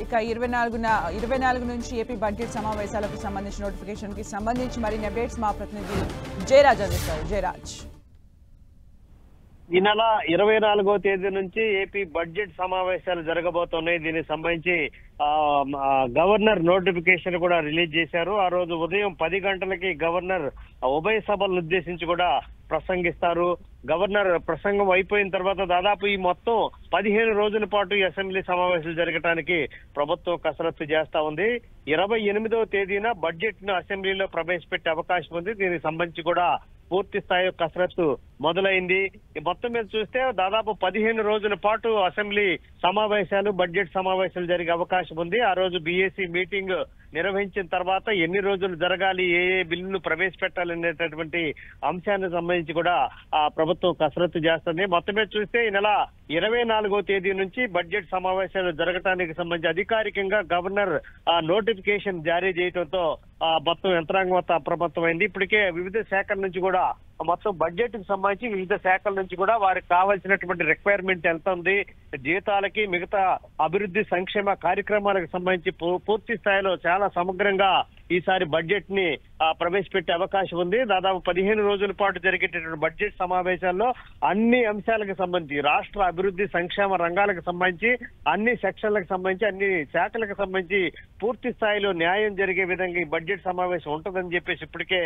ఇక 24 నుంచి AP budget సమావేశాలకు సంబంధించిన నోటిఫికేషన్ కి సంబంధించి మరిన్ని అప్డేట్స్ మా ప్రతినిధి జయరాజ్ అందిస్తారు. జయరాజ్, ఈ నెల 24వ తేదీ నుంచి ఏపీ బడ్జెట్ సమావేశాలు జరగబోతున్నాయి. దీనికి సంబంధించి గవర్నర్ నోటిఫికేషన్ కూడా రిలీజ్ చేశారు. ఆ రోజు ఉదయం 10 గంటలకి గవర్నర్ ఉభయ సభలను ఉద్దేశించి కూడా ప్రసంగిస్తారు. గవర్నర్ ప్రసంగం అయిపోయిన తర్వాత దాదాపు ఈ మొత్తం 15 రోజుల పాటు ఈ అసెంబ్లీ సమావేశాలు జరగడానికి ప్రభుత్వం కసరత్తు చేస్తా ఉంది. 28వ తేదీన బడ్జెట్ ను అసెంబ్లీలో ప్రవేశపెట్టే అవకాశం ఉంది. దీనికి సంబంధించి కూడా పూర్తి స్థాయి కసరత్తు మొదలైంది. మొత్తం మీద చూస్తే దాదాపు 15 రోజుల పాటు అసెంబ్లీ సమావేశాలు బడ్జెట్ సమావేశాలు జరిగే అవకాశం ఉంది. ఆ రోజు బీఏసీ మీటింగ్ నిర్వహించిన తర్వాత ఎన్ని రోజులు జరగాలి, ఏ బిల్లులు ప్రవేశపెట్టాలనేటటువంటి అంశానికి సంబంధించి కూడా ఆ ప్రభుత్వం కసరత్తు చేస్తుంది. మొత్తం మీద చూస్తే ఈ నెల 24వ తేదీ నుంచి బడ్జెట్ సమావేశాలు జరగడానికి సంబంధించి అధికారికంగా గవర్నర్ నోటిఫికేషన్ జారీ చేయడంతో మొత్తం యంత్రాంగం మొత్తం అప్రమత్తమైంది. ఇప్పటికే వివిధ శాఖల నుంచి కూడా మొత్తం బడ్జెట్ కి సంబంధించి వివిధ శాఖల నుంచి కూడా వారికి కావాల్సినటువంటి రిక్వైర్మెంట్ ఎంత ఉంది, జీతాలకి మిగతా అభివృద్ధి సంక్షేమ కార్యక్రమాలకు సంబంధించి పూర్తి స్థాయిలో చాలా సమగ్రంగా ఈసారి బడ్జెట్ ని ప్రవేశపెట్టే అవకాశం ఉంది. దాదాపు 15 రోజుల పాటు జరిగేటటువంటి బడ్జెట్ సమావేశాల్లో అన్ని అంశాలకు సంబంధించి రాష్ట్ర అభివృద్ధి సంక్షేమ రంగాలకు సంబంధించి అన్ని సెక్షన్లకు సంబంధించి అన్ని శాఖలకు సంబంధించి పూర్తి స్థాయిలో న్యాయం జరిగే విధంగా ఈ బడ్జెట్ సమావేశం ఉంటుందని చెప్పేసి ఇప్పటికే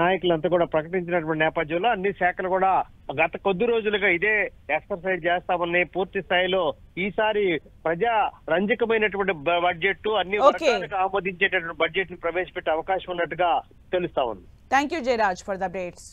నాయకులంతా కూడా ప్రకటించినటువంటి నేపథ్యంలో అన్ని శాఖలు కూడా గత కొద్ది రోజులుగా ఇదే ఎక్సర్సైజ్ చేస్తామని పూర్తి స్థాయిలో ఈసారి ప్రజా రంజకమైనటువంటి బడ్జెట్ అన్ని వర్గాలకు ఆమోదించేటటువంటి బడ్జెట్ ని ప్రవేశపెట్టే అవకాశం ఉన్నట్టుగా తెలుస్తా ఉంది. Thank you Jayaraj for the updates.